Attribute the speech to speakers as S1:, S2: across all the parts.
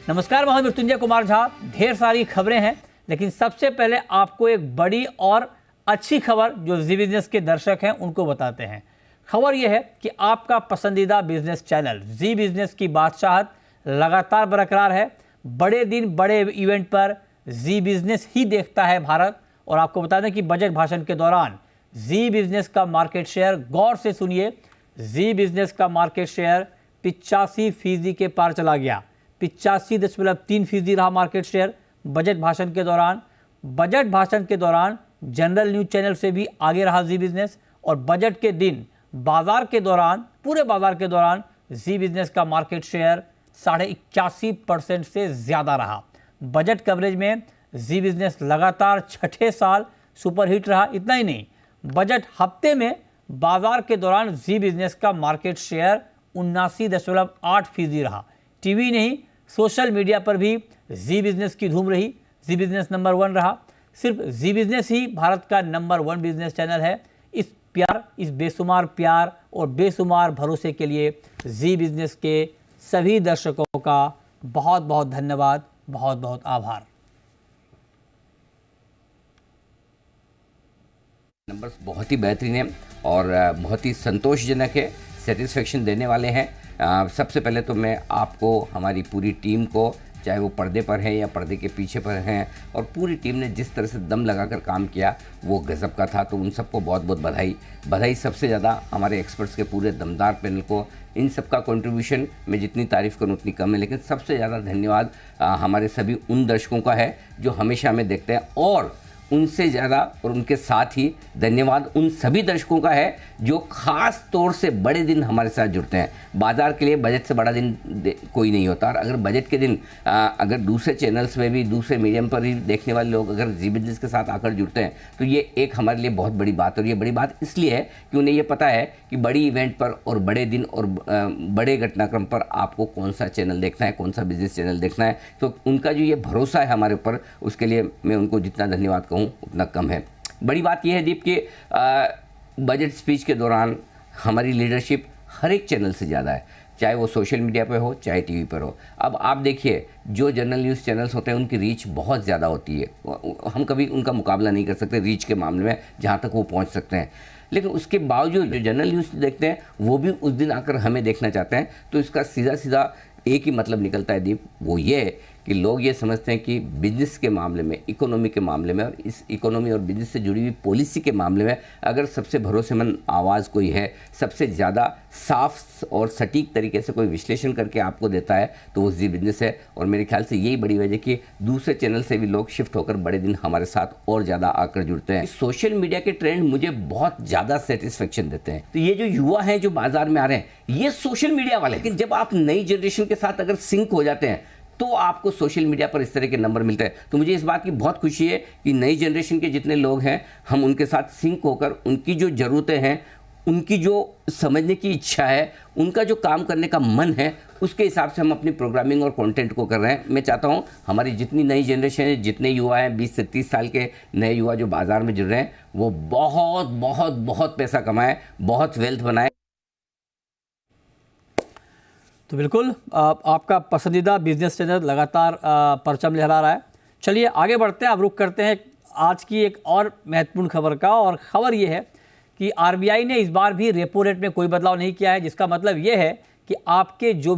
S1: नमस्कार, मैं मृत्युंजय कुमार झा। ढेर सारी खबरें हैं, लेकिन सबसे पहले आपको एक बड़ी और अच्छी खबर जो जी बिजनेस के दर्शक हैं उनको बताते हैं। खबर यह है कि आपका पसंदीदा बिजनेस चैनल जी बिजनेस की बादशाहत लगातार बरकरार है। बड़े दिन बड़े इवेंट पर जी बिजनेस ही देखता है भारत। और आपको बता दें कि बजट भाषण के दौरान जी बिजनेस का मार्केट शेयर, गौर से सुनिए, जी बिजनेस का मार्केट शेयर 85% के पार चला गया। 85.3% रहा मार्केट शेयर बजट भाषण के दौरान। बजट भाषण के दौरान जनरल न्यूज चैनल से भी आगे रहा जी बिजनेस। और बजट के दिन बाजार के दौरान, पूरे बाजार के दौरान जी बिजनेस का मार्केट शेयर 81% से ज्यादा रहा। बजट कवरेज में जी बिजनेस लगातार छठे साल सुपरहिट रहा। इतना ही नहीं, बजट हफ्ते में बाजार के दौरान जी बिजनेस का मार्केट शेयर 79.8% रहा। टीवी नहीं, सोशल मीडिया पर भी जी बिजनेस की धूम रही। जी बिजनेस नंबर 1 रहा। सिर्फ जी बिजनेस ही भारत का नंबर 1 बिजनेस चैनल है। इस बेशुमार प्यार और बेशुमार भरोसे के लिए जी बिजनेस के सभी दर्शकों का बहुत बहुत धन्यवाद, बहुत बहुत आभार।
S2: नंबर्स बहुत ही बेहतरीन है और बहुत ही संतोषजनक है, सेटिस्फेक्शन देने वाले हैं। सबसे पहले तो मैं आपको, हमारी पूरी टीम को, चाहे वो पर्दे पर हैं या पर्दे के पीछे पर हैं, और पूरी टीम ने जिस तरह से दम लगाकर काम किया वो गज़ब का था। तो उन सबको बहुत बहुत बधाई। सबसे ज़्यादा हमारे एक्सपर्ट्स के पूरे दमदार पैनल को। इन सब का कंट्रीब्यूशन मैं जितनी तारीफ़ करूँ उतनी कम है, लेकिन सबसे ज़्यादा धन्यवाद हमारे सभी उन दर्शकों का है जो हमेशा हमें देखते हैं, और उनसे ज़्यादा और उनके साथ ही धन्यवाद उन सभी दर्शकों का है जो ख़ास तौर से बड़े दिन हमारे साथ जुड़ते हैं। बाजार के लिए बजट से बड़ा दिन कोई नहीं होता, और अगर बजट के दिन अगर दूसरे चैनल्स में भी, दूसरे मीडियम पर ही देखने वाले लोग अगर जी बिजनेस के साथ आकर जुड़ते हैं तो ये एक हमारे लिए बहुत बड़ी बात है। और ये बड़ी बात इसलिए है कि उन्हें ये पता है कि बड़ी इवेंट पर और बड़े दिन और बड़े घटनाक्रम पर आपको कौन सा चैनल देखना है, कौन सा बिजनेस चैनल देखना है। तो उनका जो ये भरोसा है हमारे ऊपर, उसके लिए मैं उनको जितना धन्यवाद कहूँ उतना कम है। बड़ी बात यह है दीप कि बजट स्पीच के दौरान हमारी लीडरशिप हर एक चैनल से ज़्यादा है, चाहे वो सोशल मीडिया पे हो, चाहे टीवी पर हो। अब आप देखिए, जो जनरल न्यूज़ चैनल्स होते हैं उनकी रीच बहुत ज़्यादा होती है। हम कभी उनका मुकाबला नहीं कर सकते रीच के मामले में, जहाँ तक वो पहुँच सकते हैं। लेकिन उसके बावजूद जो जनरल न्यूज़ देखते हैं वो भी उस दिन आकर हमें देखना चाहते हैं। तो इसका सीधा एक ही मतलब निकलता है दीप, वो ये है कि लोग ये समझते हैं कि बिजनेस के मामले में, इकोनॉमी के मामले में, और इस इकोनॉमी और बिजनेस से जुड़ी हुई पॉलिसी के मामले में अगर सबसे भरोसेमंद आवाज़ कोई है, सबसे ज़्यादा साफ और सटीक तरीके से कोई विश्लेषण करके आपको देता है, तो वो जी बिजनेस है। और मेरे ख्याल से यही बड़ी वजह कि दूसरे चैनल से भी लोग शिफ्ट होकर बड़े दिन हमारे साथ और ज़्यादा आकर जुड़ते हैं। सोशल मीडिया के ट्रेंड मुझे बहुत ज़्यादा सेटिस्फेक्शन देते हैं। तो ये जो युवा हैं जो बाजार में आ रहे हैं, ये सोशल मीडिया वाले, लेकिन जब आप नई जनरेशन के साथ अगर सिंक हो जाते हैं तो आपको सोशल मीडिया पर इस तरह के नंबर मिलते हैं। तो मुझे इस बात की बहुत खुशी है कि नई जनरेशन के जितने लोग हैं, हम उनके साथ सिंक होकर उनकी जो ज़रूरतें हैं, उनकी जो समझने की इच्छा है, उनका जो काम करने का मन है, उसके हिसाब से हम अपनी प्रोग्रामिंग और कंटेंट को कर रहे हैं। मैं चाहता हूं हमारी जितनी नई जनरेशन है, जितने युवा हैं, 20 से 30 साल के नए युवा जो बाज़ार में जुड़ रहे हैं, वो बहुत बहुत बहुत पैसा कमाएं, बहुत वेल्थ बनाएं।
S1: तो बिल्कुल आपका पसंदीदा बिजनेस चैनल लगातार परचम लहरा रहा है। चलिए आगे बढ़ते हैं। अब रुख करते हैं आज की एक और महत्वपूर्ण खबर का। और ख़बर ये है कि आरबीआई ने इस बार भी रेपो रेट में कोई बदलाव नहीं किया है, जिसका मतलब ये है कि आपने जो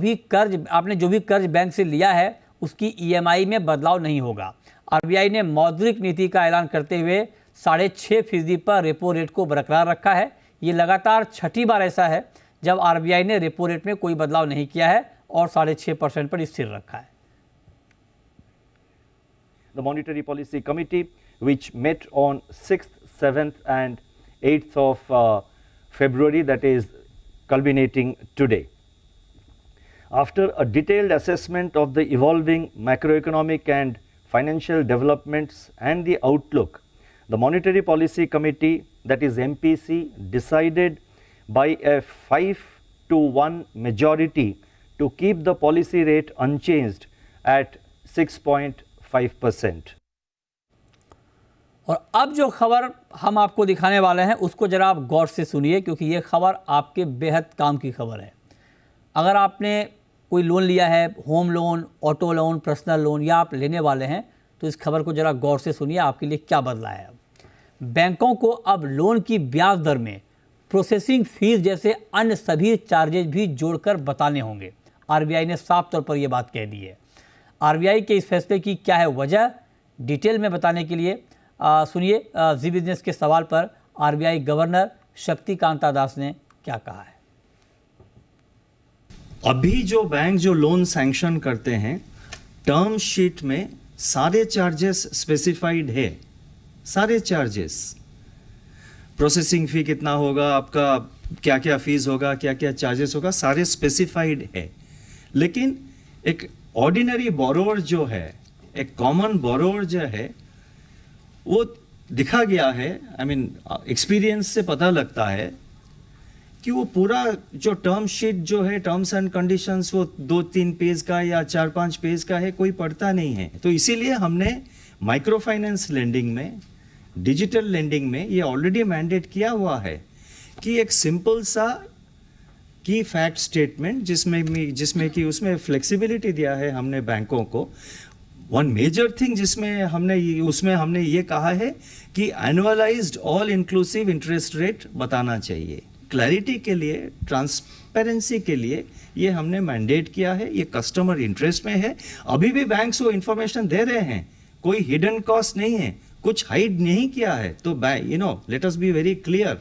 S1: भी कर्ज बैंक से लिया है उसकी ईएमआई में बदलाव नहीं होगा। आरबीआई ने मौद्रिक नीति का ऐलान करते हुए 6.5% पर रेपो रेट को बरकरार रखा है। ये लगातार छठी बार ऐसा है जब आरबीआई ने रेपो रेट में कोई बदलाव नहीं किया है और 6.5% पर स्थिर रखा है।
S3: The Monetary Policy Committee, which met on 6th, 7th and 8th of February, that is culminating today. After a detailed assessment of the evolving macroeconomic and financial developments and the outlook, the Monetary Policy Committee, that is MPC, decided by a 5-1 majority to keep the policy rate unchanged at 6.5%.
S1: और अब जो खबर हम आपको दिखाने वाले हैं उसको जरा आप गौर से सुनिए, क्योंकि ये खबर आपके बेहद काम की खबर है। अगर आपने कोई लोन लिया है, home loan, auto loan, personal loan या आप लेने वाले हैं, तो इस खबर को जरा गौर से सुनिए, आपके लिए क्या बदला है। बैंकों को अब लोन की ब्याज दर में प्रोसेसिंग फीस जैसे अन्य सभी चार्जेज भी जोड़कर बताने होंगे। आरबीआई ने साफ तौर पर यह बात कह दी है। आरबीआई के इस फैसले की क्या है वजह, डिटेल में बताने के लिए सुनिए जी बिजनेस के सवाल पर आरबीआई गवर्नर शक्तिकांता दास ने क्या कहा है।
S4: अभी जो बैंक जो लोन सैंक्शन करते हैं, टर्म शीट में सारे चार्जेस स्पेसिफाइड है, सारे चार्जेस, प्रोसेसिंग फी कितना होगा, आपका क्या क्या फीस होगा, क्या क्या चार्जेस होगा, सारे स्पेसिफाइड है। लेकिन एक ऑर्डिनरी बोरोवर जो है, एक कॉमन बोरोवर जो है, वो दिखा गया है, आई मीन एक्सपीरियंस से पता लगता है कि वो पूरा जो टर्म शीट जो है, टर्म्स एंड कंडीशंस, वो 2-3 पेज का या 4-5 पेज का है, कोई पढ़ता नहीं है। तो इसीलिए हमने माइक्रो फाइनेंस लेंडिंग में, डिजिटल लेंडिंग में ये ऑलरेडी मैंडेट किया हुआ है कि एक सिंपल सा की फैक्ट स्टेटमेंट जिसमें कि उसमें फ्लेक्सिबिलिटी दिया है हमने बैंकों को। वन मेजर थिंग जिसमें हमने ये कहा है कि annualised all inclusive interest rate बताना चाहिए। क्लैरिटी के लिए, ट्रांसपेरेंसी के लिए ये हमने मैंडेट किया है, ये कस्टमर इंटरेस्ट में है। अभी भी बैंक्स वो इंफॉर्मेशन दे रहे हैं, कोई हिडन कॉस्ट नहीं है, कुछ हाइड नहीं किया है। तो let us be very clear,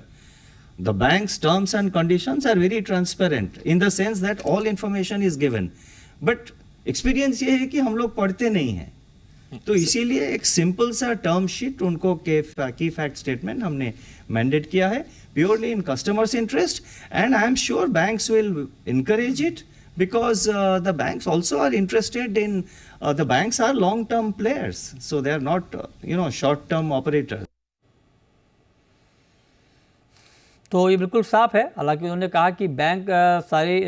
S4: the bank's terms and conditions are very transparent in the sense that all information is given, but experience ये है कि हम लोग पढ़ते नहीं हैं। तो इसीलिए एक सिंपल सा टर्म शीट उनको की फैक्ट स्टेटमेंट हमने मैंडेट किया है, purely in customers interest, and I am sure banks will encourage it because the banks also are interested in the banks are long term players, so they are not short term operators.
S1: तो ये बिल्कुल साफ है। हालांकि उन्होंने कहा कि bank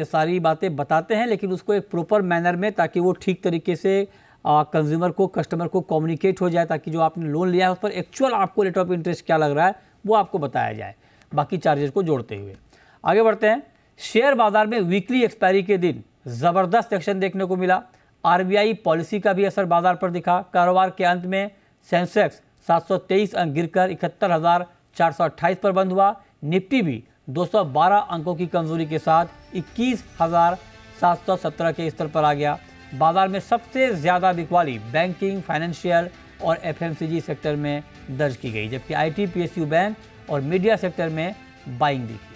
S1: सारी बातें बताते हैं, लेकिन उसको एक प्रॉपर मैनर में, ताकि वो ठीक तरीके से कंज्यूमर को, कस्टमर को कम्युनिकेट हो जाए, ताकि जो आपने लोन लिया है उस पर एक्चुअल आपको रेट ऑफ इंटरेस्ट क्या लग रहा है वो आपको बताया जाए, बाकी चार्जेस को जोड़ते हुए। आगे बढ़ते हैं। शेयर बाजार में वीकली एक्सपायरी के दिन ज़बरदस्त एक्शन देखने को मिला। आरबीआई पॉलिसी का भी असर बाजार पर दिखा। कारोबार के अंत में सेंसेक्स 723 अंक गिरकर 71,428 पर बंद हुआ। निफ्टी भी 212 अंकों की कमजोरी के साथ 21,717 के स्तर पर आ गया। बाजार में सबसे ज़्यादा बिकवाली बैंकिंग, फाइनेंशियल और एफएमसीजी सेक्टर में दर्ज की गई, जबकि आईटी, पीएसयू बैंक और मीडिया सेक्टर में बाइंग दिखी।